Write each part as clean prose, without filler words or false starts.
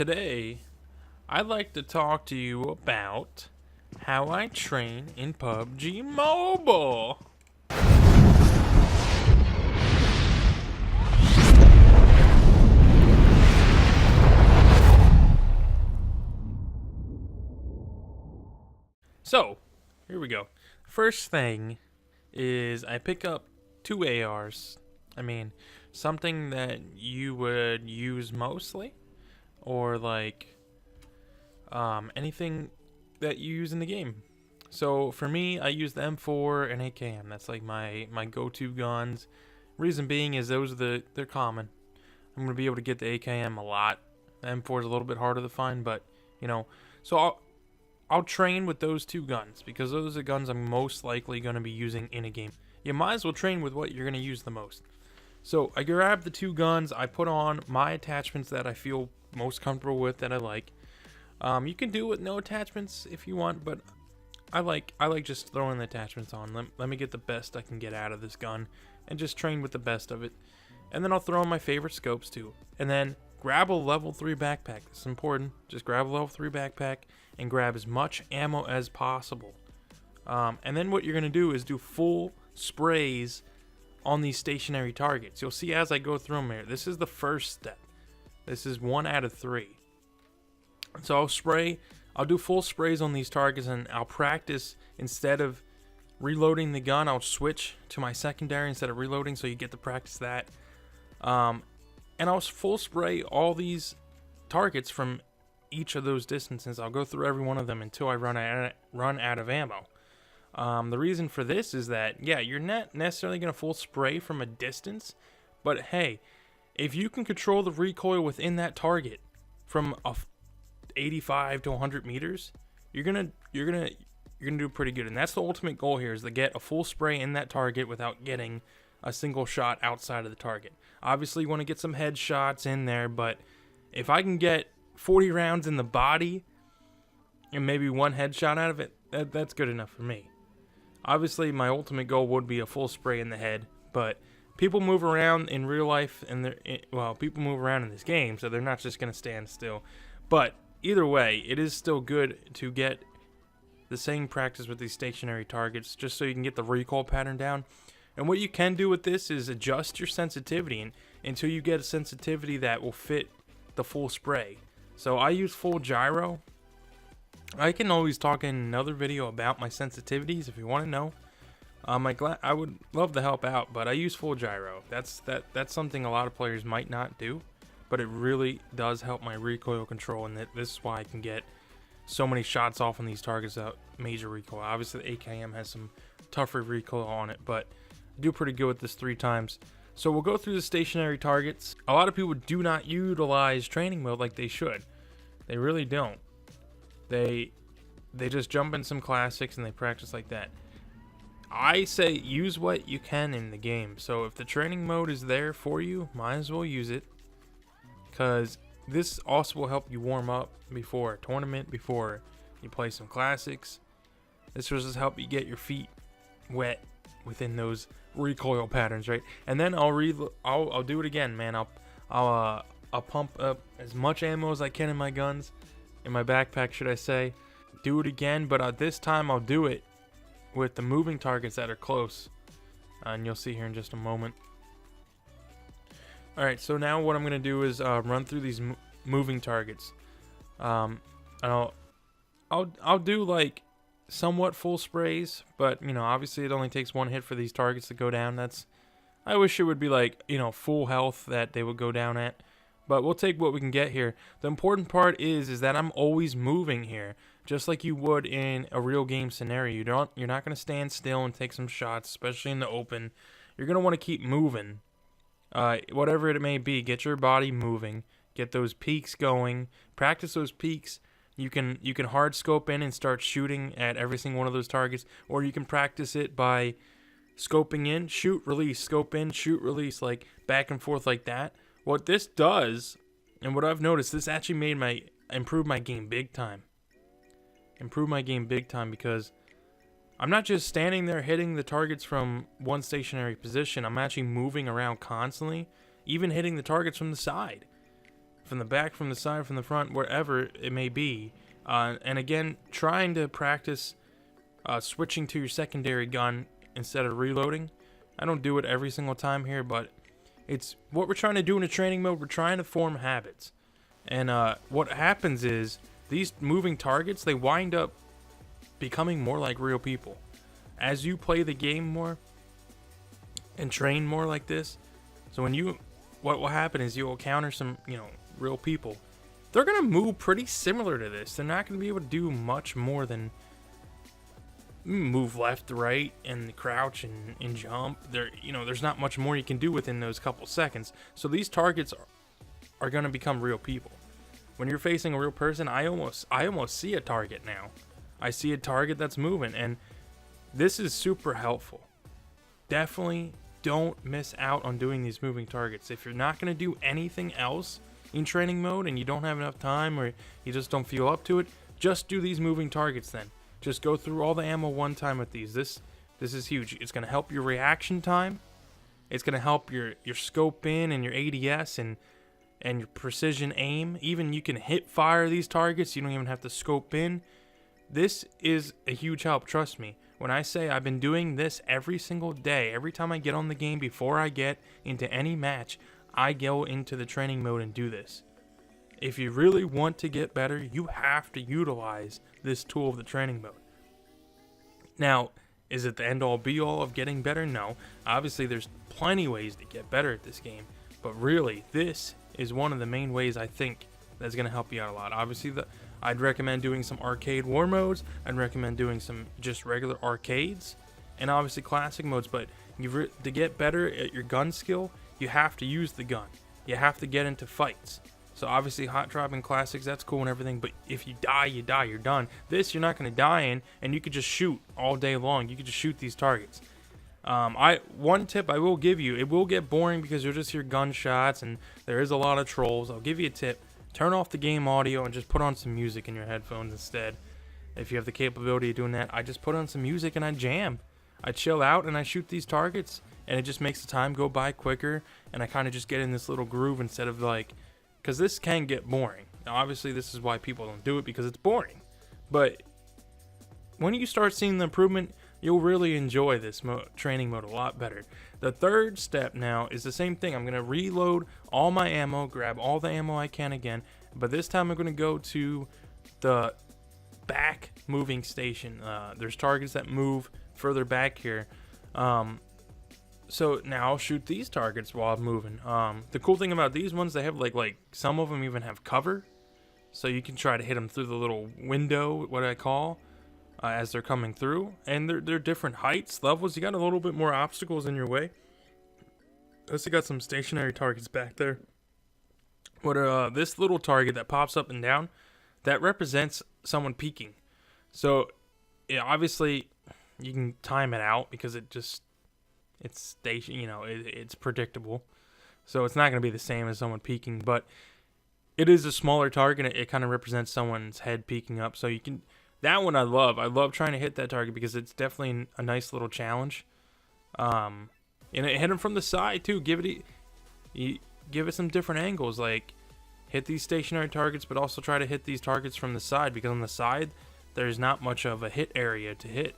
Today, I'd like to talk to you about how I train in PUBG Mobile. So, here we go. First thing is I pick up 2 ARs. Something that you would use mostly, or like anything that you use in the game. So for me, I use the M4 and AKM. That's like my go-to guns. Reason being is they're common. I'm gonna be able to get the AKM a lot. The M4 is a little bit harder to find, but so I'll train with those 2 guns because those are guns I'm most likely gonna be using in a game. You might as well train with what you're gonna use the most. So I grab the 2 guns. I put on my attachments that I feel most comfortable with, that I like. You can do it with no attachments if you want, but I like just throwing the attachments on. Let me get the best I can get out of this gun and just train with the best of it. And then I'll throw in my favorite scopes too. And then grab a level 3 backpack. This is important. Just grab a level 3 backpack and grab as much ammo as possible. And then what you're going to do is do full sprays on these stationary targets. You'll see as I go through them here. This is the first step. This is 1 out of 3. So I'll do full sprays on these targets, and I'll practice. Instead of reloading the gun, I'll switch to my secondary instead of reloading, so you get to practice that. And I'll full spray all these targets from each of those distances. I'll go through every one of them until I run out of ammo. The reason for this is that, yeah, you're not necessarily going to full spray from a distance, but hey, if you can control the recoil within that target from 85 to 100 meters, you're gonna do pretty good. And that's the ultimate goal here, is to get a full spray in that target without getting a single shot outside of the target. Obviously, you want to get some headshots in there, but if I can get 40 rounds in the body and maybe 1 headshot out of it, that's good enough for me. Obviously, my ultimate goal would be a full spray in the head, but people move around in real life, and people move around in this game, so they're not just going to stand still. But either way, it is still good to get the same practice with these stationary targets, just so you can get the recoil pattern down. And what you can do with this is adjust your sensitivity until you get a sensitivity that will fit the full spray. So I use full gyro. I can always talk in another video about my sensitivities if you want to know. I would love to help out, but I use full gyro. That's something a lot of players might not do, but it really does help my recoil control, and this is why I can get so many shots off on these targets without major recoil. Obviously, the AKM has some tougher recoil on it, but I do pretty good with this 3 times. So we'll go through the stationary targets. A lot of people do not utilize training mode like they should. They really don't. They just jump in some classics and they practice like that. I say use what you can in the game. So if the training mode is there for you, might as well use it, because this also will help you warm up before a tournament, before you play some classics. This will just help you get your feet wet within those recoil patterns, right? And then I'll do it again, man. I'll pump up as much ammo as I can in my guns, in my backpack, should I say. Do it again, but this time I'll do it with the moving targets that are close, and you'll see here in just a moment. Alright, so now what I'm going to do is run through these moving targets. And I'll do like somewhat full sprays, but obviously it only takes 1 hit for these targets to go down. I wish it would be like, full health that they would go down at, but we'll take what we can get here. The important part is that I'm always moving here, just like you would in a real game scenario. You're not going to stand still and take some shots, especially in the open. You're going to want to keep moving. Whatever it may be, get your body moving, get those peaks going, practice those peaks. You can hard scope in and start shooting at every single one of those targets, or you can practice it by scoping in, shoot, release, scope in, shoot, release, like back and forth like that. What this does, and what I've noticed, this actually improved my game big time. Because I'm not just standing there hitting the targets from one stationary position. I'm actually moving around constantly, even hitting the targets from the side. from the back, from the side, from the front, wherever it may be. And again, trying to practice switching to your secondary gun instead of reloading. I don't do it every single time here, but it's what we're trying to do in a training mode. We're trying to form habits. And what happens is these moving targets, they wind up becoming more like real people. As you play the game more and train more like this, so what will happen is you'll encounter some, real people. They're going to move pretty similar to this. They're not going to be able to do much more than move left to right and crouch and jump. There's not much more you can do within those couple seconds. So these targets are going to become real people. When you're facing a real person, I almost see a target now. I see a target that's moving, and this is super helpful. Definitely don't miss out on doing these moving targets. If you're not going to do anything else in training mode and you don't have enough time or you just don't feel up to it, just do these moving targets then. Just go through all the ammo one time with these. This is huge. It's going to help your reaction time. It's going to help your scope in and your ADS and your precision aim. Even you can hit fire these targets. You don't even have to scope in. This is a huge help, trust me. When I say I've been doing this every single day, every time I get on the game, before I get into any match, I go into the training mode and do this. If you really want to get better, you have to utilize this tool of the training mode. Now, is it the end-all be-all of getting better? No. Obviously, there's plenty ways to get better at this game. But really, this is one of the main ways I think that's going to help you out a lot. Obviously, I'd recommend doing some arcade war modes. I'd recommend doing some just regular arcades. And obviously classic modes. But to get better at your gun skill, you have to use the gun. You have to get into fights. So obviously hot dropping classics, that's cool and everything, but if you die, you die, you're done. This, you're not going to die in, and you could just shoot all day long. You could just shoot these targets. One tip I will give you, it will get boring because you'll just hear gunshots and there is a lot of trolls. I'll give you a tip. Turn off the game audio and just put on some music in your headphones instead. If you have the capability of doing that, I just put on some music and I jam. I chill out and I shoot these targets, and it just makes the time go by quicker, and I kind of just get in this little groove instead of because this can get boring. Now, obviously, this is why people don't do it, because it's boring. But when you start seeing the improvement, you'll really enjoy this training mode a lot better. The third step now is the same thing. I'm going to reload all my ammo, grab all the ammo I can again. But this time I'm going to go to the back moving station. There's targets that move further back here. So now I'll shoot these targets while I'm moving. The cool thing about these ones, they have like some of them even have cover, so you can try to hit them through the little window, what I call, as they're coming through. And they're different heights, levels. You got a little bit more obstacles in your way. Also got some stationary targets back there. But this little target that pops up and down, that represents someone peeking. So yeah, obviously you can time it out because it's it's predictable, so it's not going to be the same as someone peeking, but it is a smaller target. It kind of represents someone's head peeking up, so you can, that one I love trying to hit that target because it's definitely a nice little challenge. And it hit them from the side too. Give it some different angles, like hit these stationary targets, but also try to hit these targets from the side, because on the side there's not much of a hit area to hit,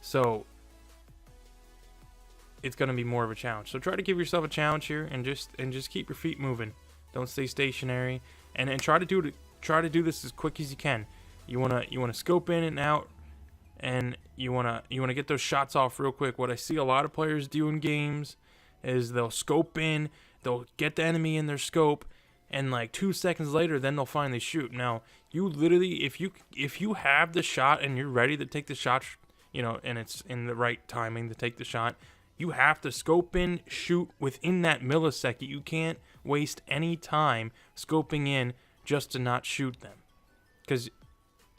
so it's going to be more of a challenge. So try to give yourself a challenge here, and just keep your feet moving. Don't stay stationary, and try to do this as quick as you can. You wanna scope in and out, and you wanna get those shots off real quick. What I see a lot of players do in games is they'll scope in, they'll get the enemy in their scope, and like 2 seconds later, then they'll finally shoot. Now, you literally, if you have the shot and you're ready to take the shot, and it's in the right timing to take the shot, you have to scope in, shoot within that millisecond. You can't waste any time scoping in just to not shoot them, because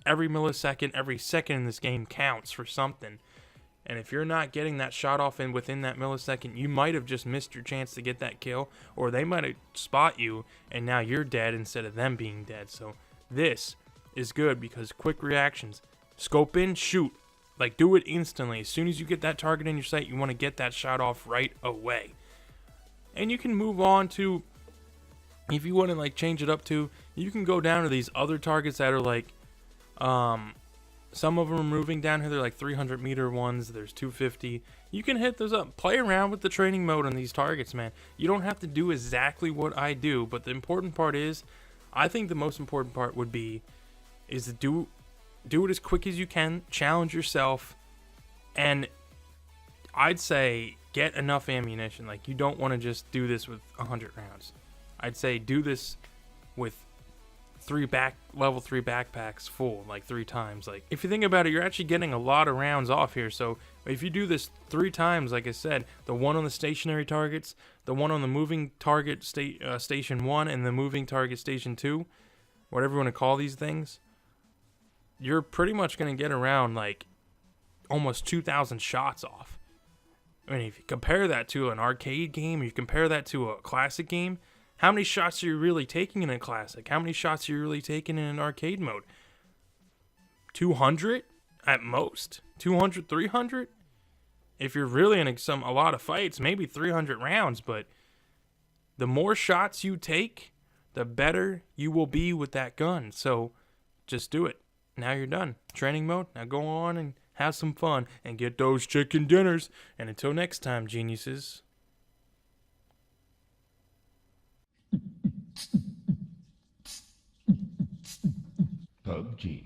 every millisecond, every second in this game counts for something. And if you're not getting that shot off within that millisecond, you might have just missed your chance to get that kill, or they might have spot you and now you're dead instead of them being dead. So this is good because quick reactions. Scope in, shoot. Like, do it instantly. As soon as you get that target in your sight, you want to get that shot off right away. And you can move on to if you want to like change it up to, you can go down to these other targets that are like, some of them are moving down here. They're like 300 meter ones. There's 250. You can hit those up. Play around with the training mode on these targets, man. You don't have to do exactly what I do, but the important part is, I think the most important part would be, is to do it as quick as you can. Challenge yourself, and I'd say get enough ammunition. Like, you don't want to just do this with 100 rounds. I'd say do this with level 3 backpacks full, like 3 times. Like, if you think about it, you're actually getting a lot of rounds off here. So if you do this 3 times, like I said, the one on the stationary targets, the one on the moving target station 1, and the moving target station 2, whatever you want to call these things, you're pretty much going to get around like almost 2,000 shots off. I mean, if you compare that to an arcade game, or you compare that to a classic game, how many shots are you really taking in a classic? How many shots are you really taking in an arcade mode? 200 at most? 200, 300? If you're really in a lot of fights, maybe 300 rounds, but the more shots you take, the better you will be with that gun. So just do it. Now you're done. Training mode, now go on and have some fun and get those chicken dinners. And until next time, geniuses. PUBG.